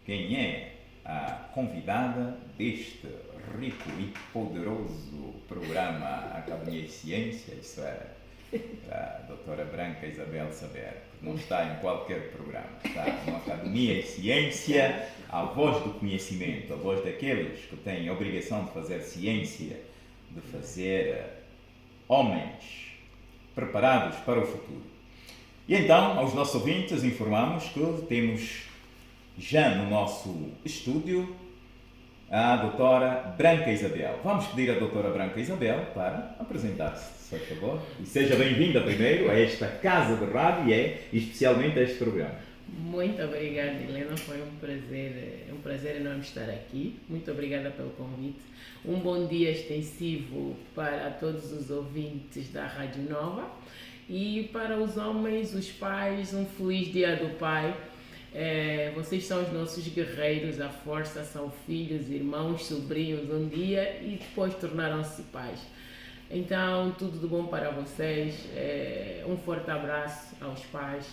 quem é a convidada deste rico e poderoso programa Academia e Ciência, isso é, a doutora Branca Isabel Saber, que não está em qualquer programa, está na Academia e Ciência, a voz do conhecimento, a voz daqueles que têm a obrigação de fazer ciência, de fazer homens preparados para o futuro. E então, aos nossos ouvintes, informamos que temos já no nosso estúdio a doutora Branca Isabel. Vamos pedir à doutora Branca Isabel para apresentar-se, se faz favor. E seja bem-vinda primeiro a esta casa de rádio e especialmente a este programa. Muito obrigada, Helena. Foi um prazer enorme estar aqui. Muito obrigada pelo convite. Um bom dia extensivo para todos os ouvintes da Rádio Nova e para os homens, os pais, um feliz Dia do Pai. Vocês são os nossos guerreiros, a força, são filhos, irmãos, sobrinhos um dia e depois tornaram-se pais. Então, tudo de bom para vocês. Um forte abraço aos pais.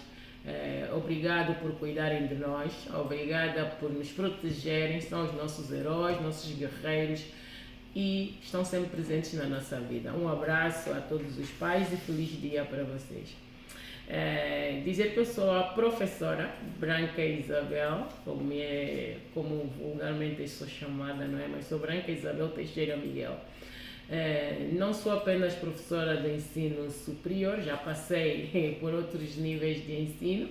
Obrigado por cuidarem de nós, obrigada por nos protegerem, são os nossos heróis, nossos guerreiros e estão sempre presentes na nossa vida. Um abraço a todos os pais e feliz dia para vocês. Dizer que eu sou a professora Branca Isabel, como vulgarmente sou chamada, não é? Mas sou Branca Isabel Teixeira Miguel. Não sou apenas professora de ensino superior, já passei por outros níveis de ensino,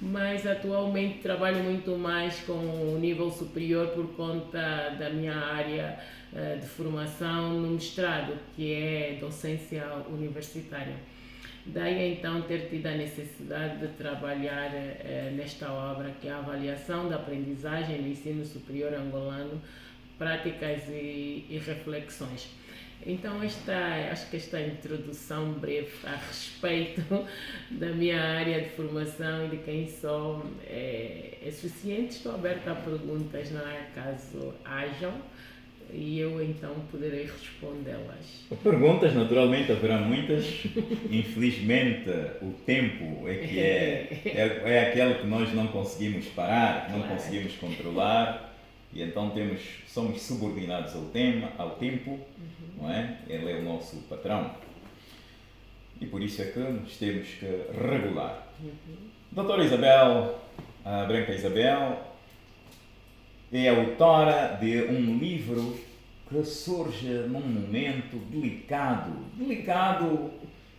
mas atualmente trabalho muito mais com o nível superior por conta da minha área de formação no mestrado, que é docência universitária. Daí então ter tido a necessidade de trabalhar nesta obra, que é a avaliação da aprendizagem no ensino superior angolano, práticas e reflexões. Então acho que esta introdução breve a respeito da minha área de formação e de quem sou é suficiente. Estou aberta a perguntas, não é? Caso hajam, e eu então poderei respondê-las. Perguntas, naturalmente, haverá muitas. Infelizmente, o tempo é que é aquele que nós não conseguimos parar, que não conseguimos controlar. E então somos subordinados ao tempo, não é? Ele é o nosso patrão. E por isso é que nos temos que regular. Doutora Isabel, a Branca Isabel, é autora de um livro que surge num momento delicado,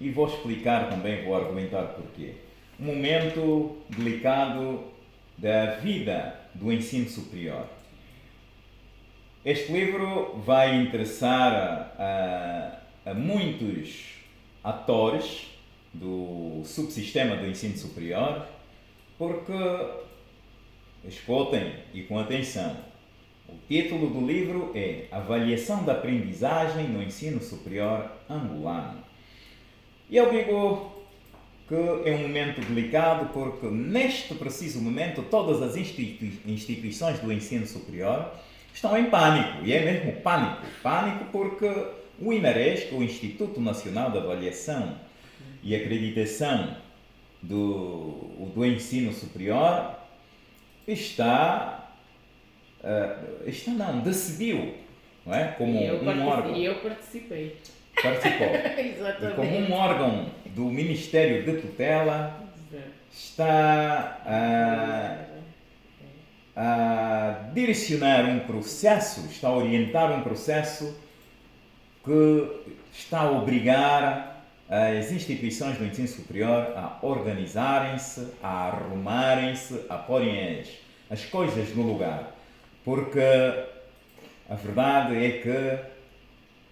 e vou explicar também, vou argumentar porquê. Um momento delicado da vida do ensino superior. Este livro vai interessar a muitos atores do subsistema do ensino superior, porque, escutem e com atenção, o título do livro é Avaliação da Aprendizagem no Ensino Superior Angolano. E eu digo que é um momento delicado porque neste preciso momento todas as instituições do ensino superior estão em pânico, e é mesmo pânico porque o INARES, o Instituto Nacional de Avaliação e Acreditação do Ensino Superior, decidiu, não é? Como um órgão. E eu participei. Participou. Exatamente. E como um órgão do Ministério de Tutela, está a direcionar um processo, está a orientar um processo que está a obrigar as instituições do ensino superior a organizarem-se, a arrumarem-se, a porem as coisas no lugar. Porque a verdade é que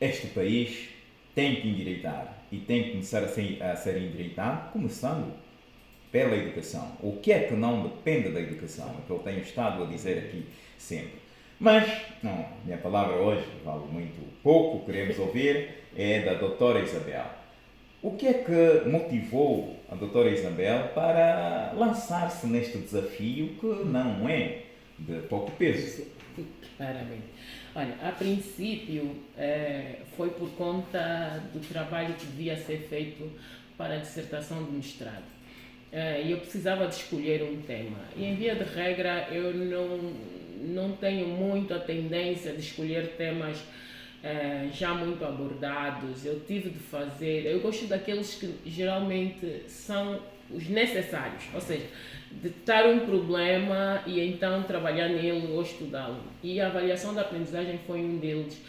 este país tem que endireitar e tem que começar a ser endireitado, começando pela educação. O que é que não depende da educação? É que eu tenho estado a dizer aqui sempre. Mas, não, minha palavra hoje vale muito pouco, queremos ouvir, é da doutora Isabel. O que é que motivou a doutora Isabel para lançar-se neste desafio que não é de pouco peso? Claramente. Olha, a princípio foi por conta do trabalho que devia ser feito para a dissertação de mestrado. e eu precisava de escolher um tema. E em via de regra eu não tenho muito a tendência de escolher temas já muito abordados. Eu tive de fazer, eu gosto daqueles que geralmente são os necessários, ou seja, detectar um problema e então trabalhar nele ou estudá-lo. E a avaliação da aprendizagem foi um deles,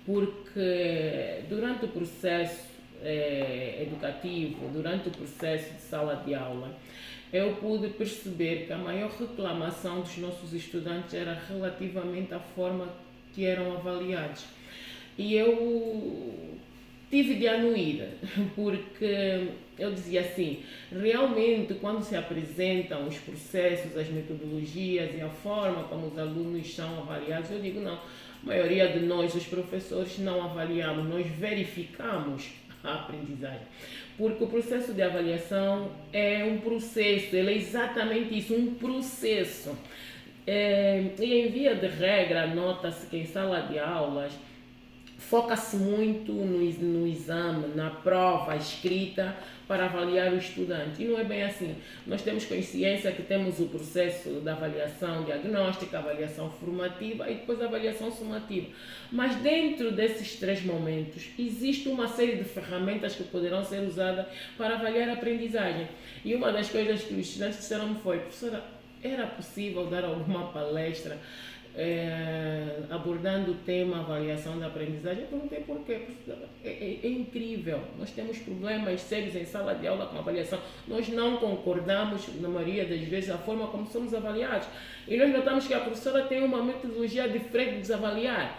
porque durante o processo educativo, durante o processo de sala de aula, eu pude perceber que a maior reclamação dos nossos estudantes era relativamente à forma que eram avaliados. E eu tive de anuir, porque eu dizia assim, realmente quando se apresentam os processos, as metodologias e a forma como os alunos são avaliados, eu digo não, a maioria de nós, os professores, não avaliamos, nós verificamos a aprendizagem. Porque o processo de avaliação é um processo, ele é exatamente isso, um processo. E em via de regra, nota-se que em sala de aulas foca-se muito no exame, na prova escrita para avaliar o estudante. E não é bem assim. Nós temos consciência que temos o processo da avaliação diagnóstica, avaliação formativa e depois a avaliação sumativa. Mas dentro desses três momentos, existe uma série de ferramentas que poderão ser usadas para avaliar a aprendizagem. E uma das coisas que os estudantes disseram foi, professora, era possível dar alguma palestra abordando o tema avaliação da aprendizagem? Eu perguntei por quê. É incrível, nós temos problemas sérios em sala de aula com avaliação, nós não concordamos na maioria das vezes a forma como somos avaliados e nós notamos que a professora tem uma metodologia diferente de nos avaliar.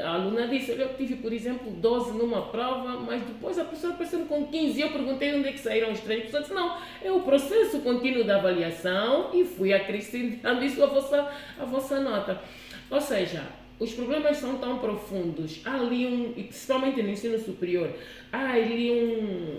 A aluna disse, eu tive, por exemplo, 12 numa prova, mas depois a professora apareceu com 15 e eu perguntei onde é que saíram os 3. A professora disse, não, é o processo contínuo da avaliação e fui acrescentando isso à vossa nota. Ou seja, os problemas são tão profundos, há ali e principalmente no ensino superior, há ali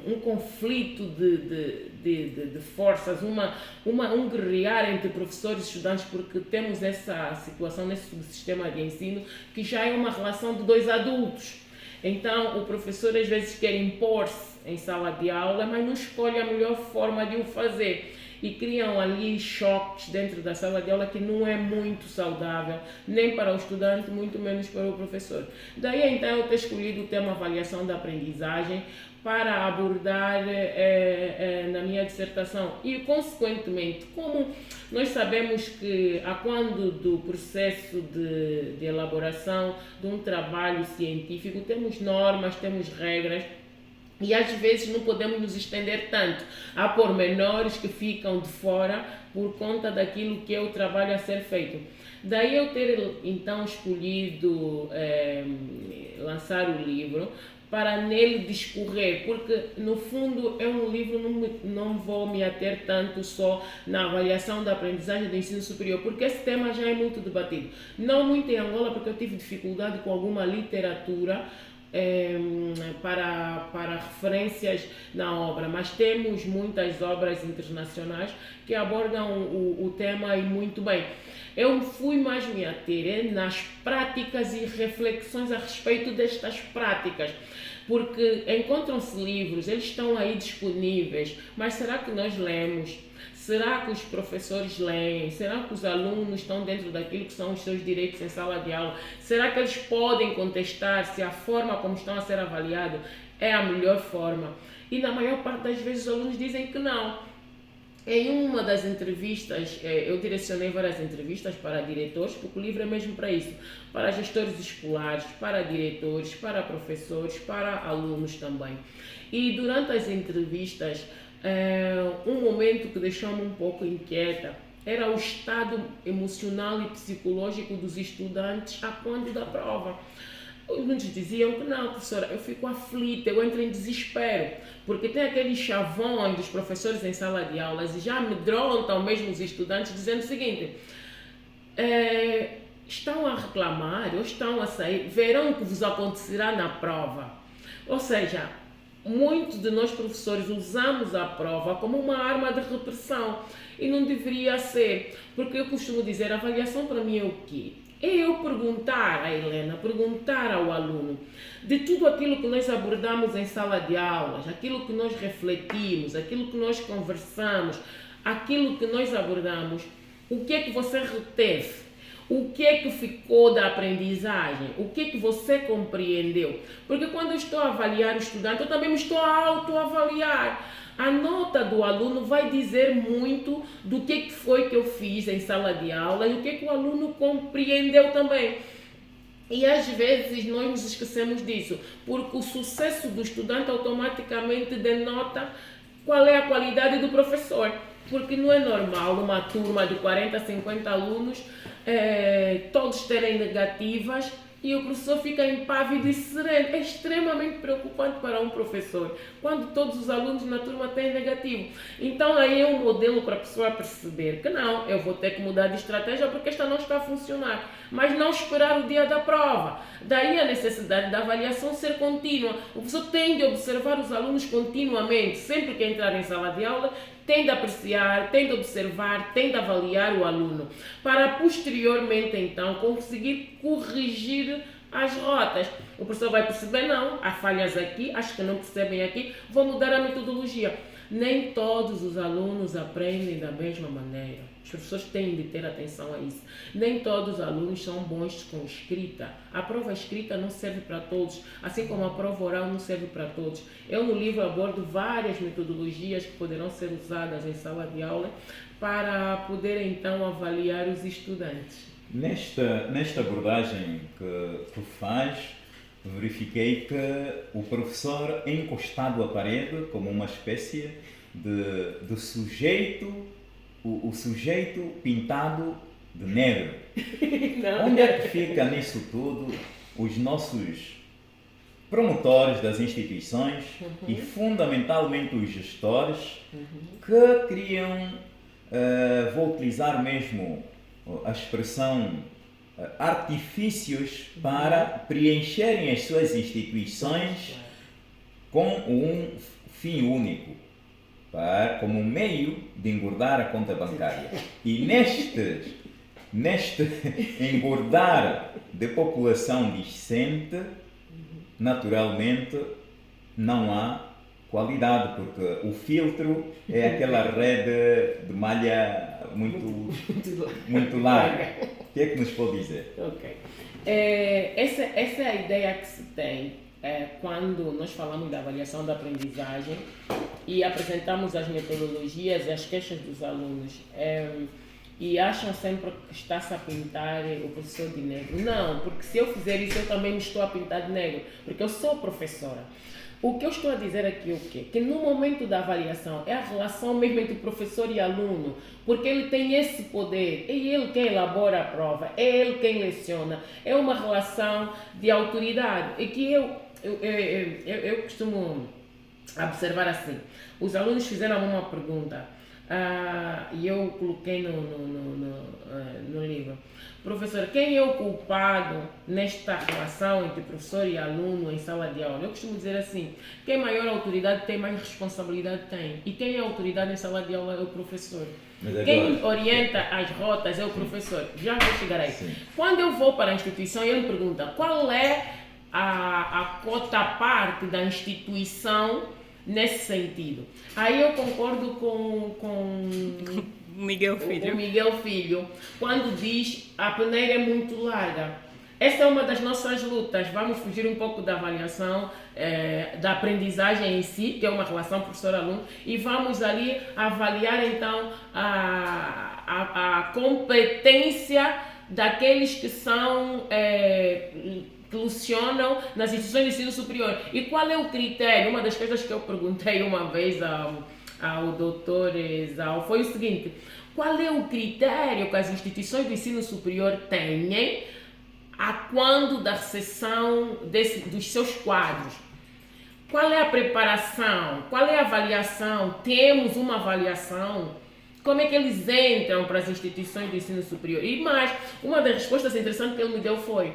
um conflito de forças, um guerrear entre professores e estudantes, porque temos essa situação nesse subsistema de ensino que já é uma relação de dois adultos. Então, o professor às vezes quer impor-se em sala de aula, mas não escolhe a melhor forma de o fazer. E criam ali choques dentro da sala de aula que não é muito saudável, nem para o estudante, muito menos para o professor. Daí então eu ter escolhido o tema avaliação da aprendizagem para abordar na minha dissertação. E consequentemente, como nós sabemos que a quando do processo de elaboração de um trabalho científico temos normas, temos regras, e às vezes não podemos nos estender tanto. Há pormenores que ficam de fora por conta daquilo que é o trabalho a ser feito. Daí eu ter então escolhido lançar o livro para nele discorrer, porque no fundo é um livro, não vou me ater tanto só na avaliação da aprendizagem do ensino superior, porque esse tema já é muito debatido. Não muito em Angola, porque eu tive dificuldade com alguma literatura para referências na obra, mas temos muitas obras internacionais que abordam o tema e muito bem. Eu fui mais me ater nas práticas e reflexões a respeito destas práticas, porque encontram-se livros, eles estão aí disponíveis, mas será que nós lemos? Será que os professores leem? Será que os alunos estão dentro daquilo que são os seus direitos em sala de aula? Será que eles podem contestar se a forma como estão a ser avaliados é a melhor forma? E na maior parte das vezes os alunos dizem que não. Em uma das entrevistas, eu direcionei várias entrevistas para diretores, porque o livro é mesmo para isso, para gestores escolares, para diretores, para professores, para alunos também. E durante as entrevistas, um momento que deixou-me um pouco inquieta era o estado emocional e psicológico dos estudantes a quando da prova. Muitos diziam que não, professora, eu fico aflita, eu entro em desespero, porque tem aqueles chavões dos professores em sala de aulas e já amedrontam mesmo os estudantes dizendo o seguinte, estão a reclamar ou estão a sair, verão o que vos acontecerá na prova. Ou seja, muitos de nós professores usamos a prova como uma arma de repressão e não deveria ser, porque eu costumo dizer, a avaliação para mim é o quê? É eu perguntar à Helena, perguntar ao aluno de tudo aquilo que nós abordamos em sala de aulas, aquilo que nós refletimos, aquilo que nós conversamos, aquilo que nós abordamos, o que é que você reteve? O que é que ficou da aprendizagem? O que é que você compreendeu? Porque quando eu estou a avaliar o estudante, eu também me estou a autoavaliar. A nota do aluno vai dizer muito do que foi que eu fiz em sala de aula e o que é que o aluno compreendeu também. E às vezes nós nos esquecemos disso, porque o sucesso do estudante automaticamente denota qual é a qualidade do professor. Porque não é normal uma turma de 40, 50 alunos todos terem negativas e o professor fica impávido e sereno. É extremamente preocupante para um professor quando todos os alunos na turma têm negativo. Então aí é um modelo para a pessoa perceber que não, eu vou ter que mudar de estratégia porque esta não está a funcionar. Mas não esperar o dia da prova. Daí a necessidade da avaliação ser contínua. O professor tem de observar os alunos continuamente, sempre que entrar em sala de aula, tem de apreciar, tem de observar, tem de avaliar o aluno, para posteriormente então conseguir corrigir as rotas. O professor vai perceber, não, há falhas aqui, acho que não percebem aqui, vou mudar a metodologia. Nem todos os alunos aprendem da mesma maneira. Os professores têm de ter atenção a isso. Nem todos os alunos são bons com escrita. A prova escrita não serve para todos, assim como a prova oral não serve para todos. Eu no livro abordo várias metodologias que poderão ser usadas em sala de aula para poder então avaliar os estudantes. Nesta abordagem que faz, verifiquei que o professor é encostado à parede como uma espécie de sujeito, o sujeito pintado de negro. Não. Onde é que fica nisso tudo os nossos promotores das instituições e fundamentalmente os gestores que criam, vou utilizar mesmo a expressão, artifícios para preencherem as suas instituições com um fim único, como um meio de engordar a conta bancária. E neste engordar de população discente, naturalmente não há qualidade, porque o filtro é aquela rede de malha muito larga. O que é que nos pode dizer? Ok. Essa é a ideia que se tem quando nós falamos da avaliação da aprendizagem e apresentamos as metodologias e as queixas dos alunos. E acham sempre que está-se a pintar o professor de negro. Não, porque se eu fizer isso, eu também me estou a pintar de negro, porque eu sou professora. O que eu estou a dizer aqui é o quê? Que no momento da avaliação é a relação mesmo entre professor e aluno, porque ele tem esse poder, é ele quem elabora a prova, é ele quem leciona, é uma relação de autoridade. E que eu costumo observar assim, os alunos fizeram uma pergunta, e eu coloquei no livro: professor, quem é o culpado nesta relação entre professor e aluno em sala de aula? Eu costumo dizer assim: quem maior autoridade tem, mais responsabilidade tem. E quem é autoridade em sala de aula é o professor. Quem orienta as rotas é o professor. Já vou chegar aí. Sim. Quando eu vou para a instituição e ele me pergunta qual é a cota parte da instituição nesse sentido, aí eu concordo com Miguel Filho. O Miguel Filho, quando diz a peneira é muito larga. Essa é uma das nossas lutas. Vamos fugir um pouco da avaliação, da aprendizagem em si, que é uma relação professor-aluno, e vamos ali avaliar então a competência daqueles que são que lecionam nas instituições de ensino superior. E qual é o critério? Uma das coisas que eu perguntei uma vez ao doutor Exal foi o seguinte: qual é o critério que as instituições de ensino superior têm a quando da recepção dos seus quadros? Qual é a preparação? Qual é a avaliação? Temos uma avaliação? Como é que eles entram para as instituições de ensino superior? E mais, uma das respostas interessantes que ele me deu foi: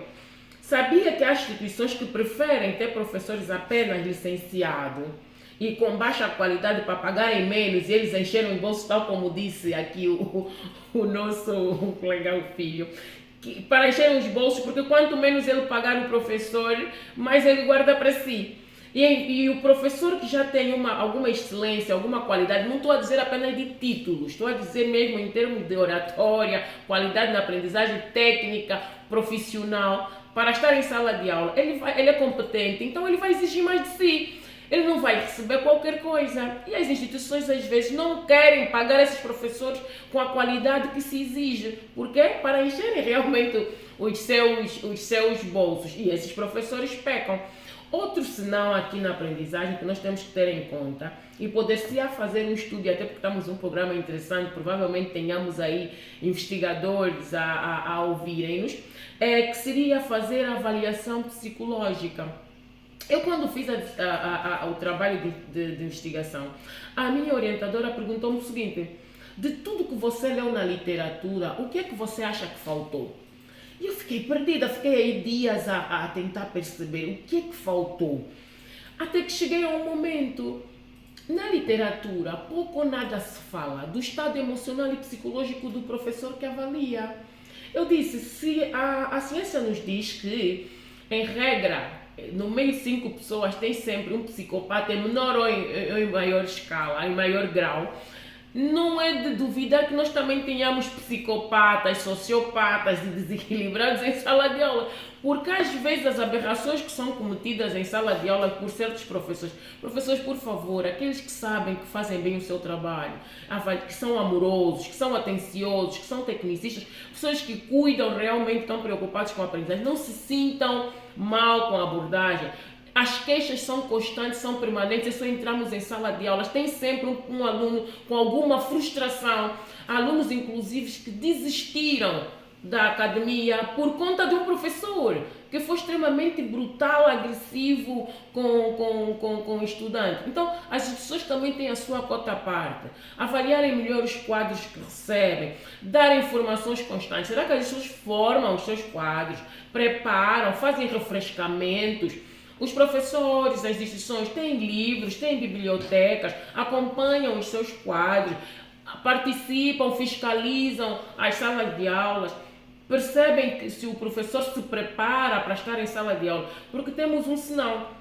Sabia que há instituições que preferem ter professores apenas licenciados e com baixa qualidade para pagarem menos e eles encheram os bolsos, tal como disse aqui o nosso colega o filho, para encher os bolsos, porque quanto menos ele pagar o professor, mais ele guarda para si. E o professor que já tem alguma excelência, alguma qualidade, não estou a dizer apenas de títulos, estou a dizer mesmo em termos de oratória, qualidade na aprendizagem técnica, profissional, para estar em sala de aula, ele é competente, então ele vai exigir mais de si. Ele não vai receber qualquer coisa. E as instituições às vezes não querem pagar esses professores com a qualidade que se exige. Por quê? Para encherem realmente os seus bolsos. E esses professores pecam. Outro sinal aqui na aprendizagem que nós temos que ter em conta e poder-se a fazer um estudo, até porque estamos num programa interessante, provavelmente tenhamos aí investigadores a ouvirem-nos, que seria fazer a avaliação psicológica. Eu, quando fiz o trabalho de investigação, a minha orientadora perguntou-me o seguinte: de tudo que você leu na literatura, o que é que você acha que faltou? E eu fiquei perdida, fiquei aí dias a tentar perceber o que é que faltou. Até que cheguei a um momento. Na literatura, pouco ou nada se fala do estado emocional e psicológico do professor que avalia. Eu disse, se a ciência nos diz que, em regra, no meio de 5 pessoas tem sempre um psicopata em menor ou em maior escala, em maior grau, não é de duvidar que nós também tenhamos psicopatas, sociopatas e desequilibrados em sala de aula. Porque às vezes as aberrações que são cometidas em sala de aula por certos professores, por favor, aqueles que sabem que fazem bem o seu trabalho, que são amorosos, que são atenciosos, que são tecnicistas, pessoas que cuidam realmente, estão preocupados com a aprendizagem, não se sintam mal com a abordagem. As queixas são constantes, são permanentes, é só entramos em sala de aulas, tem sempre um aluno com alguma frustração, alunos inclusive que desistiram da academia por conta de um professor que foi extremamente brutal, agressivo com o estudante. Então, as instituições também têm a sua cota à parte. Avaliarem melhor os quadros que recebem, dar informações constantes. Será que as instituições formam os seus quadros, preparam, fazem refrescamentos? Os professores, as instituições têm livros, têm bibliotecas, acompanham os seus quadros, participam, fiscalizam as salas de aulas, percebem que se o professor se prepara para estar em sala de aula, porque temos um sinal.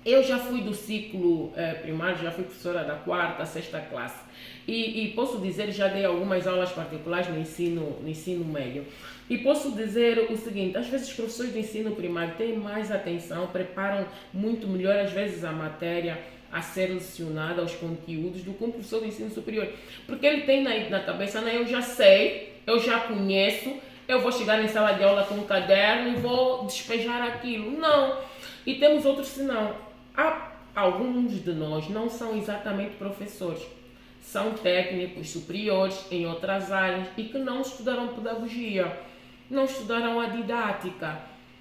Eu já fui do ciclo primário, já fui professora da 4ª, 6ª classe e posso dizer, já dei algumas aulas particulares no ensino médio. E posso dizer o seguinte, às vezes os professores de ensino primário têm mais atenção, preparam muito melhor às vezes a matéria a ser lecionada, os conteúdos, do que um professor de ensino superior. Porque ele tem na cabeça, né, eu já sei, eu já conheço, eu vou chegar em sala de aula com um caderno e vou despejar aquilo. Não. E temos outro sinal. Alguns de nós não são exatamente professores. São técnicos superiores em outras áreas e que não estudaram pedagogia, não estudaram a didática.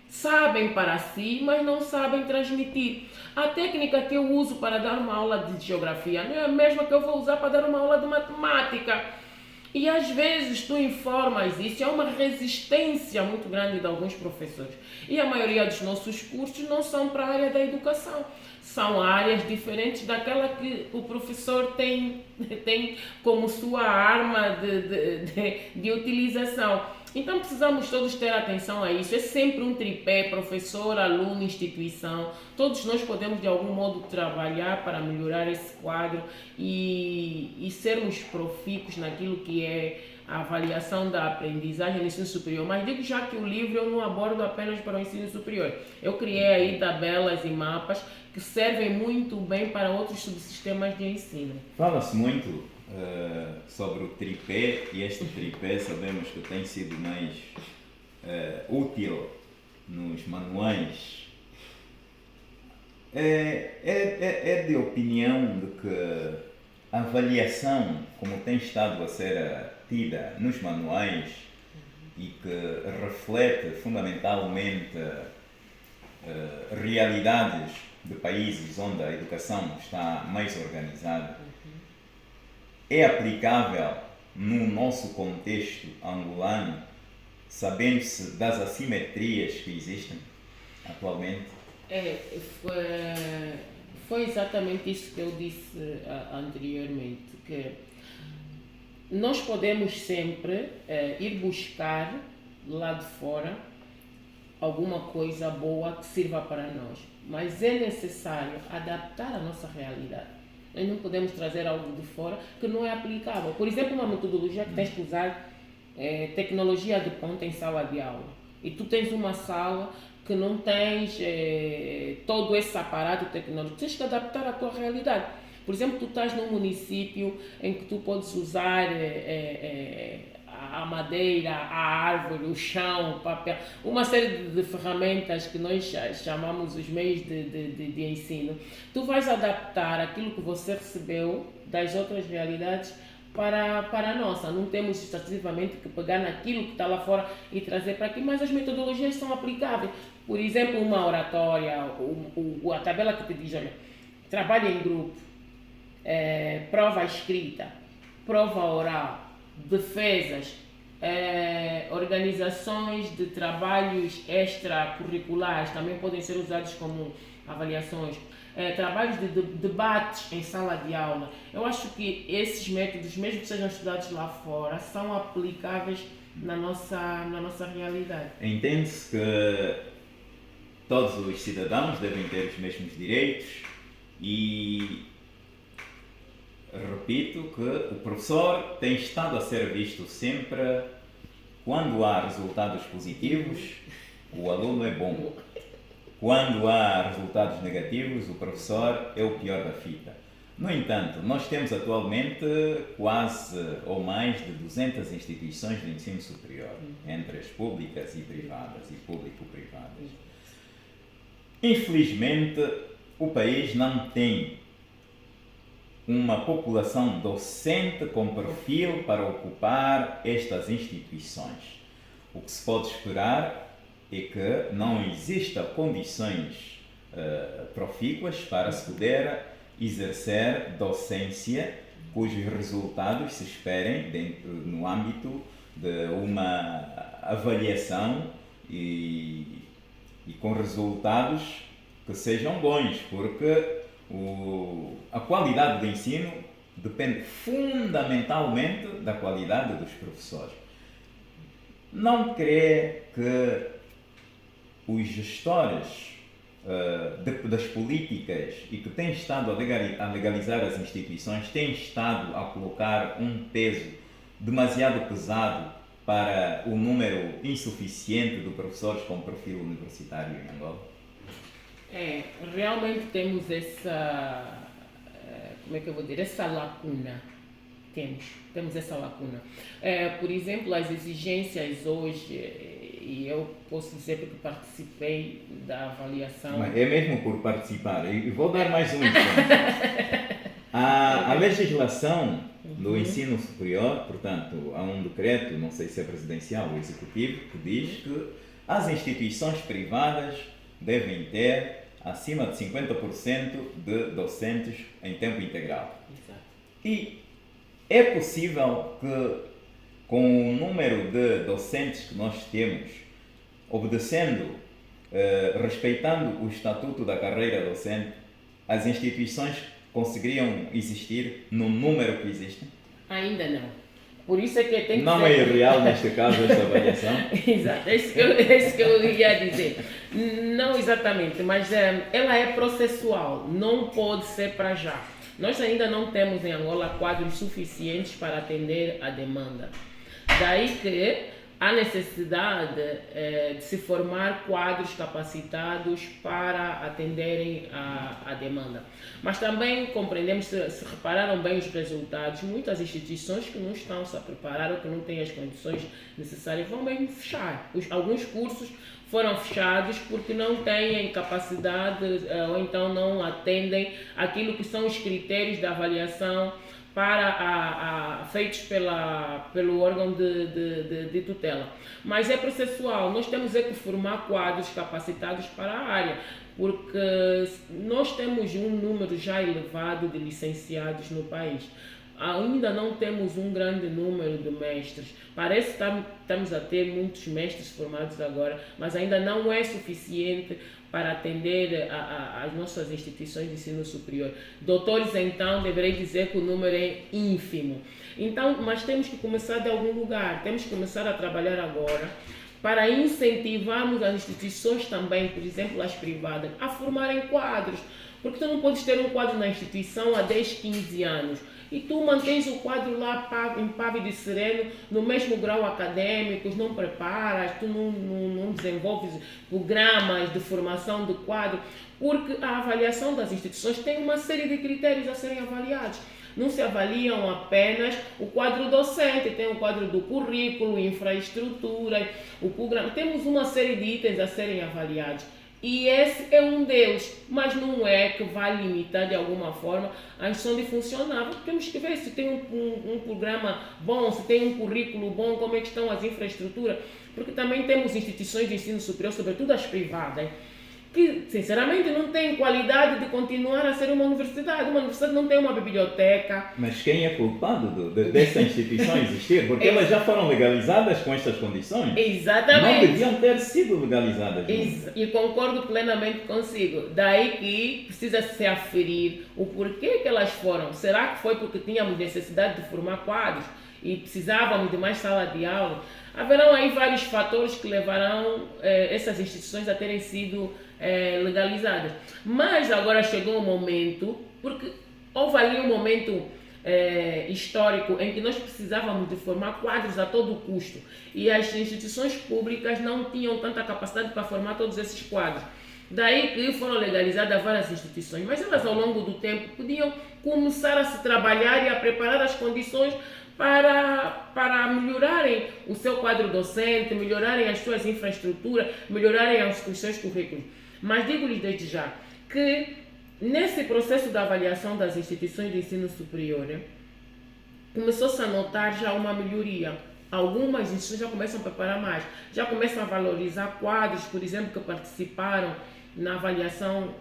Sabem para si, mas não sabem transmitir. A técnica que eu uso para dar uma aula de geografia não é a mesma que eu vou usar para dar uma aula de matemática. E às vezes tu informas isso, há uma resistência muito grande de alguns professores. E a maioria dos nossos cursos não são para a área da educação. São áreas diferentes daquela que o professor tem como sua arma de utilização. Então precisamos todos ter atenção a isso. É sempre um tripé, professor, aluno, instituição. Todos nós podemos de algum modo trabalhar para melhorar esse quadro e sermos profícuos naquilo que é a avaliação da aprendizagem no ensino superior. Mas digo já que o livro eu não abordo apenas para o ensino superior. Eu criei aí tabelas e mapas que servem muito bem para outros subsistemas de ensino. Fala-se muito sobre o tripé, e este tripé sabemos que tem sido mais útil nos manuais. É de opinião de que a avaliação, como tem estado a ser tida nos manuais e que reflete fundamentalmente realidades de países onde a educação está mais organizada, é aplicável no nosso contexto angolano, sabendo-se das assimetrias que existem? atualmente? Foi exatamente isso que eu disse anteriormente, que nós podemos sempre ir buscar lá de fora alguma coisa boa que sirva para nós, mas é necessário adaptar a nossa realidade. Nós não podemos trazer algo de fora que não é aplicável. Por exemplo, uma metodologia que tens que usar tecnologia de ponta em sala de aula. E tu tens uma sala que não tens todo esse aparato tecnológico. Tens que adaptar à tua realidade. Por exemplo, tu estás num município em que tu podes usar a madeira, a árvore, o chão, o papel, uma série de ferramentas que nós chamamos os meios de ensino. Tu vais adaptar aquilo que você recebeu das outras realidades para a nossa. Não temos excessivamente que pegar naquilo que está lá fora e trazer para aqui, mas as metodologias são aplicáveis. Por exemplo, uma oratória, a tabela que te diz, olha, trabalho em grupo, prova escrita, prova oral, defesas, organizações de trabalhos extracurriculares também podem ser usados como avaliações, trabalhos de debates em sala de aula. Eu acho que esses métodos, mesmo que sejam estudados lá fora, são aplicáveis na nossa realidade. Entende-se que todos os cidadãos devem ter os mesmos direitos e repito que o professor tem estado a ser visto sempre quando há resultados positivos, o aluno é bom. Quando há resultados negativos, o professor é o pior da fita. No entanto, nós temos atualmente quase ou mais de 200 instituições de ensino superior, entre as públicas e privadas e público-privadas. Infelizmente, o país não tem uma população docente com perfil para ocupar estas instituições. O que se pode esperar é que não existam condições profícuas para se poder exercer docência cujos resultados se esperem no âmbito de uma avaliação e com resultados que sejam bons, porque a qualidade do ensino depende fundamentalmente da qualidade dos professores. Não crê que os gestores das políticas e que têm estado a legalizar as instituições têm estado a colocar um peso demasiado pesado para o número insuficiente de professores com perfil universitário em Angola? Realmente temos essa, essa lacuna. Temos essa lacuna. Por exemplo, as exigências hoje, e eu posso dizer porque participei da avaliação. Mas é mesmo por participar. E vou dar mais um exemplo. A legislação do ensino superior, portanto, há um decreto, não sei se é presidencial ou executivo, que diz que as instituições privadas devem ter acima de 50% de docentes em tempo integral. Exato. E é possível que, com o número de docentes que nós temos, obedecendo, respeitando o estatuto da carreira docente, as instituições conseguiriam existir no número que existem? Ainda não. Por isso é que tem que não ser... é irreal neste caso esta avaliação? Exato, é isso que eu ia dizer. Não exatamente, mas ela é processual, não pode ser para já. Nós ainda não temos em Angola quadros suficientes para atender a demanda. Daí que há necessidade de se formar quadros capacitados para atenderem a demanda. Mas também compreendemos, se repararam bem os resultados, muitas instituições que não estão se a preparar ou que não têm as condições necessárias vão bem fechar. Alguns cursos foram fechados porque não têm capacidade ou então não atendem aquilo que são os critérios de avaliação feitos pelo órgão de tutela. Mas é processual, nós temos que formar quadros capacitados para a área, porque nós temos um número já elevado de licenciados no país. ainda não temos um grande número de mestres. Parece que estamos a ter muitos mestres formados agora, mas ainda não é suficiente para atender as nossas instituições de ensino superior. Doutores, então, deverei dizer que o número é ínfimo. Então, mas temos que começar de algum lugar, temos que começar a trabalhar agora para incentivarmos as instituições também, por exemplo, as privadas, a formarem quadros. Porque tu não podes ter um quadro na instituição há 10, 15 anos e tu mantens o quadro lá impávido e sereno, no mesmo grau acadêmico, não preparas, tu não desenvolves programas de formação de quadro, porque a avaliação das instituições tem uma série de critérios a serem avaliados. Não se avaliam apenas o quadro docente, tem o quadro do currículo, infraestrutura, o programa. Temos uma série de itens a serem avaliados. E esse é um deles, mas não é que vai limitar de alguma forma a instituição de funcionar. Temos que ver se tem um programa bom, se tem um currículo bom, como é que estão as infraestruturas, porque também temos instituições de ensino superior, sobretudo as privadas, que sinceramente não têm qualidade de continuar a ser uma universidade. Uma universidade não tem uma biblioteca. Mas quem é culpado dessa instituição existir? Porque elas já foram legalizadas com estas condições. Exatamente. Não deviam ter sido legalizadas. E concordo plenamente consigo. Daí que precisa se aferir o porquê que elas foram. Será que foi porque tínhamos necessidade de formar quadros e precisávamos de mais sala de aula? Haverão aí vários fatores que levarão essas instituições a terem sido legalizadas. Mas agora chegou um momento, porque houve ali um momento histórico em que nós precisávamos de formar quadros a todo custo e as instituições públicas não tinham tanta capacidade para formar todos esses quadros. Daí que foram legalizadas várias instituições, mas elas ao longo do tempo podiam começar a se trabalhar e a preparar as condições para melhorarem o seu quadro docente, melhorarem as suas infraestruturas, melhorarem os seus currículos. Mas digo-lhes desde já que nesse processo da avaliação das instituições de ensino superior, começou-se a notar já uma melhoria. Algumas instituições já começam a preparar mais, já começam a valorizar quadros, por exemplo, que participaram na avaliação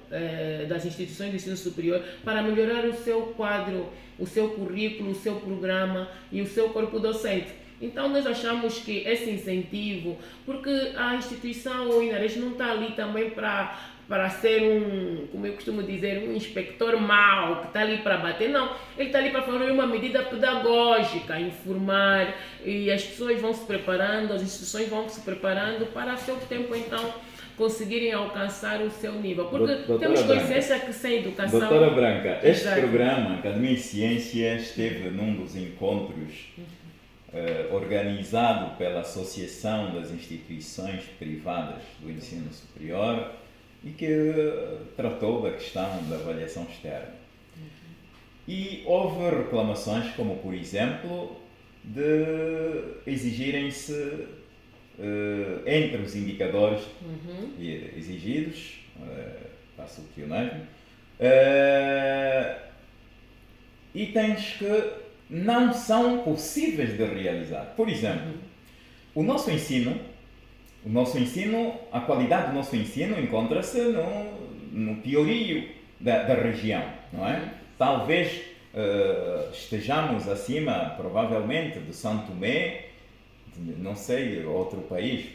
das instituições de ensino superior para melhorar o seu quadro, o seu currículo, o seu programa e o seu corpo docente. Então nós achamos que esse incentivo, porque a instituição, o INARES, não está ali também para ser como eu costumo dizer, um inspector mau, que está ali para bater, não. Ele está ali para fazer uma medida pedagógica, informar, e as pessoas vão se preparando, as instituições vão se preparando para, a seu tempo, então, conseguirem alcançar o seu nível. Porque temos consciência que sem educação... Doutora Branca, este programa, Academia de Ciências, esteve num dos encontros organizado pela Associação das Instituições Privadas do Ensino Superior e que tratou da questão da avaliação externa. E houve reclamações como, por exemplo, de exigirem-se entre os indicadores exigidos, passo o mesmo, itens que não são possíveis de realizar. Por exemplo, o nosso ensino, a qualidade do nosso ensino encontra-se no piorio da região, não é? Talvez estejamos acima, provavelmente, de São Tomé, de, não sei, outro país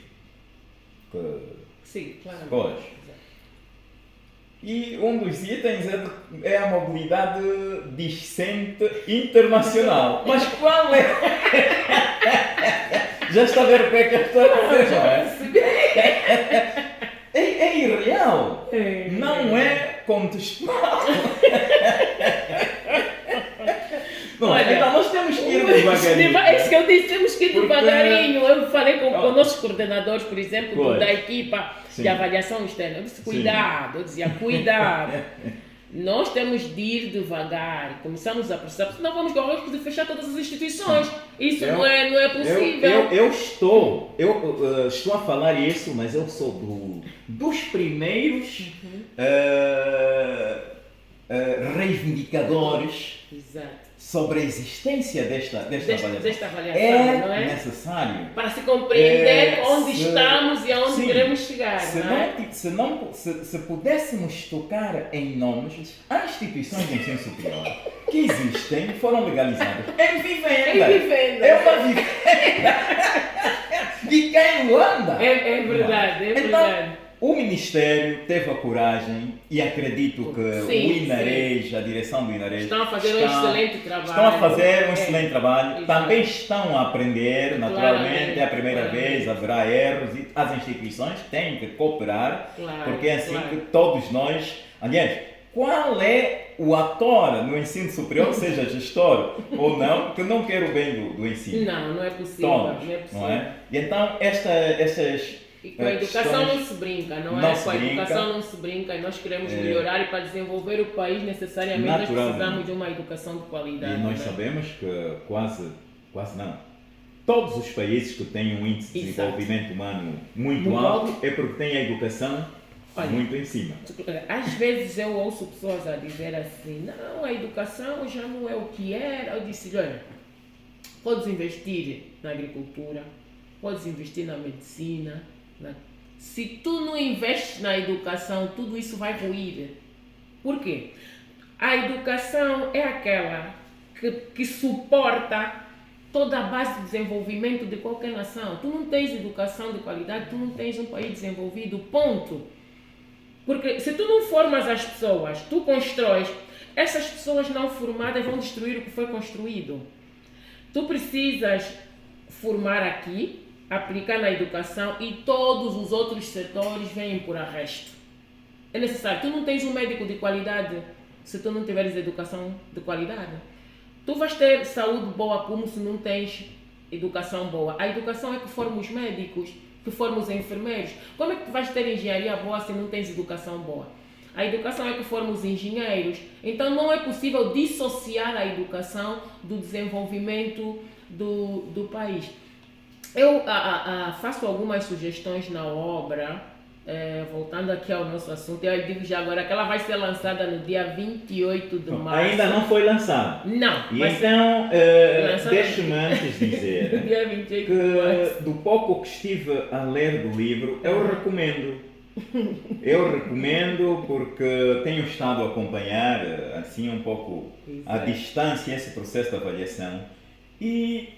que... Sim, claro. Pois. E um dos itens é a mobilidade discente internacional. Mas qual é? Já está a ver o que é que eu estou a dizer, não é? É irreal. Não é contextual. Bom, olha, então nós temos que ir devagarinho. É isso que eu disse, temos que ir devagarinho. Eu falei com nossos coordenadores, por exemplo, da equipa de avaliação externa. Eu disse, cuidado. Eu dizia, cuidado. Nós temos de ir devagar, começamos a precisar, senão vamos correr o risco de fechar todas as instituições. Isso não é possível. Eu estou a falar isso, mas eu sou dos primeiros reivindicadores. Exato. Sobre a existência desta avaliação. Desta avaliação, não é? Necessário. Para se compreender onde estamos e aonde queremos chegar, se, não é? se pudéssemos tocar em nomes, há instituições de ensino superior que existem, foram legalizadas em vivenda. Em vivenda. É uma vivenda. E quem anda? É verdade, é Então, verdade. o Ministério teve a coragem e acredito que Sim, o Inarej, a direção do Inarej, Estão a fazer um excelente trabalho. Estão a fazer um É. excelente trabalho. Exato. Também estão a aprender, naturalmente, Claramente, é a primeira claramente. vez, haverá erros e as instituições têm que cooperar, Claro, porque é assim claro. que todos nós. Aliás, qual é o ator no ensino superior, seja gestor ou não, que não quer o bem do ensino? Não é possível. Todos, Não é possível. não é? E então, essas. E com a educação não se brinca, não é? Com a educação não se brinca e nós queremos melhorar e para desenvolver o país necessariamente nós precisamos de uma educação de qualidade. E nós sabemos que quase não. Todos os países que têm um índice de desenvolvimento humano muito alto é porque têm a educação muito em cima. Às vezes eu ouço pessoas a dizer assim, não, a educação já não é o que era. Eu disse, olha, podes investir na agricultura, podes investir na medicina. Se tu não investes na educação, tudo isso vai ruir. Por quê? A educação é aquela que suporta toda a base de desenvolvimento de qualquer nação. Tu não tens educação de qualidade, tu não tens um país desenvolvido, ponto. Porque se tu não formas as pessoas, tu constróis, essas pessoas não formadas vão destruir o que foi construído. Tu precisas formar aqui, aplicar na educação e todos os outros setores vêm por arresto. É necessário. Tu não tens um médico de qualidade se tu não tiveres educação de qualidade. Tu vais ter saúde boa como se não tens educação boa. A educação é que forma os médicos, que forma os enfermeiros. Como é que tu vais ter engenharia boa se não tens educação boa? A educação é que forma os engenheiros. Então não é possível dissociar a educação do desenvolvimento do país. Eu faço algumas sugestões na obra, voltando aqui ao nosso assunto, eu digo já agora que ela vai ser lançada no dia 28 de março. Ainda não foi lançado. Não. E então, deixe-me antes dizer dia 28 de março. que do pouco que estive a ler do livro, eu recomendo. Eu recomendo porque tenho estado a acompanhar assim um pouco à distância esse processo de avaliação e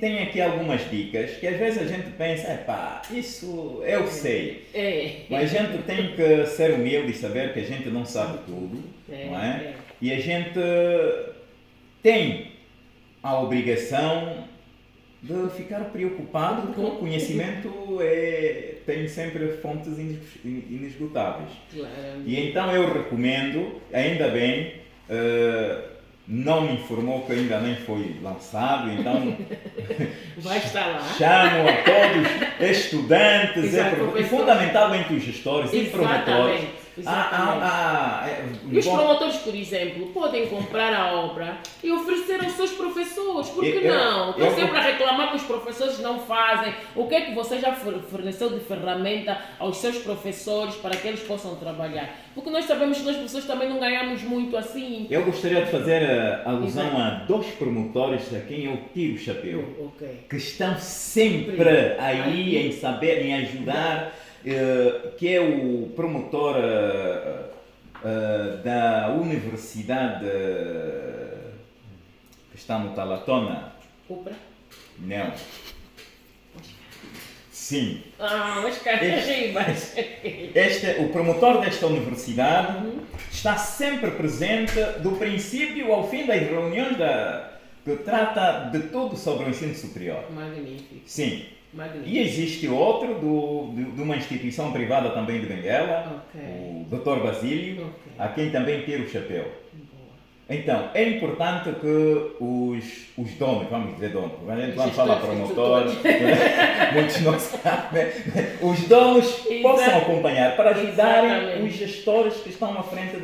tem aqui algumas dicas que às vezes a gente pensa, isso eu sei. Mas a gente tem que ser humilde e saber que a gente não sabe tudo, não é? E a gente tem a obrigação de ficar preocupado porque o conhecimento tem sempre fontes inesgotáveis. Claro. E então eu recomendo, ainda bem, não me informou que ainda nem foi lançado, então vai estar lá. Chamo a todos estudantes e fundamentalmente os gestores e promotores. E os promotores, por exemplo, podem comprar a obra e oferecer aos seus professores. Por que não? Estão sempre a reclamar que os professores não fazem. O que é que você já forneceu de ferramenta aos seus professores para que eles possam trabalhar? Porque nós sabemos que nós professores também não ganhamos muito assim. Eu gostaria de fazer alusão a dois promotores a quem eu tiro o chapéu. Que estão sempre aí em saber, em ajudar. Que é o promotor da Universidade que está no Talatona. Cupra? Não. Sim. Mas o promotor desta universidade está sempre presente do princípio ao fim das reuniões que trata de tudo sobre o ensino superior. Magnífico. Sim. Magnífico. E existe outro de uma instituição privada também de Benguela, o Dr. Basílio, a quem também tiro o chapéu. Então, é importante que os donos, vamos dizer donos, a gente vamos falar promotores, muitos não sabem, os donos possam acompanhar para ajudarem os gestores que estão à frente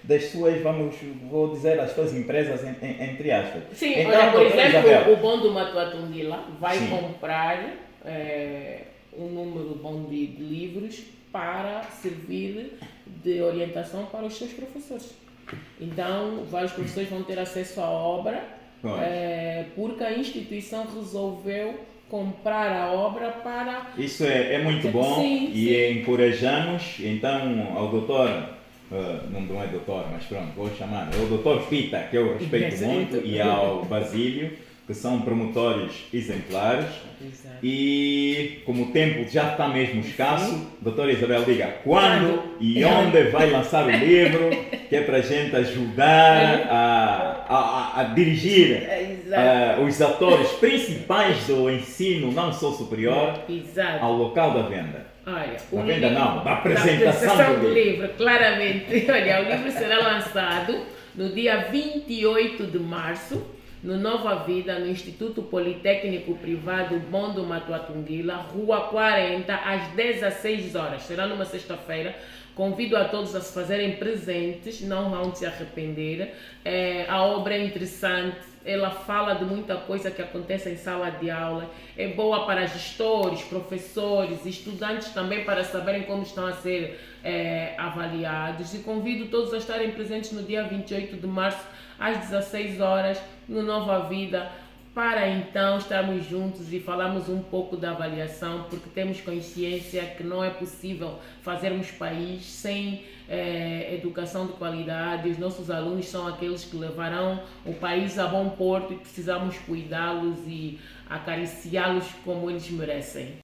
das suas, vou dizer, as suas empresas, entre aspas. Sim, então, olha, por exemplo, Isabel, o bom do Matuatundila vai comprar um número bom de livros para servir de orientação para os seus professores. Então, vários professores vão ter acesso à obra porque a instituição resolveu comprar a obra para... Isso é muito bom e encorajamos, então, ao doutor, não é doutor, mas pronto, vou chamar, é o doutor Pita, que eu respeito muito, e ao Basílio, que são promotores exemplares. Exato. E como o tempo já está mesmo escasso, doutora Isabel, diga quando e onde vai lançar o livro, que é para a gente ajudar a dirigir os atores principais do ensino, não só superior, ao local da venda. Olha, da venda não, da apresentação do livro, claramente. Olha, o livro será lançado no dia 28 de março, no Nova Vida, no Instituto Politécnico Privado Bondo Matuatunguila, Rua 40, às 16 horas. Será numa sexta-feira. Convido a todos a se fazerem presentes, não vão se arrepender. A obra é interessante, ela fala de muita coisa que acontece em sala de aula. É boa para gestores, professores, estudantes também, para saberem como estão a ser avaliados. E convido todos a estarem presentes no dia 28 de março, às 16 horas, no Nova Vida, para então estarmos juntos e falarmos um pouco da avaliação, porque temos consciência que não é possível fazermos país sem educação de qualidade. Os nossos alunos são aqueles que levarão o país a bom porto e precisamos cuidá-los e acariciá-los como eles merecem.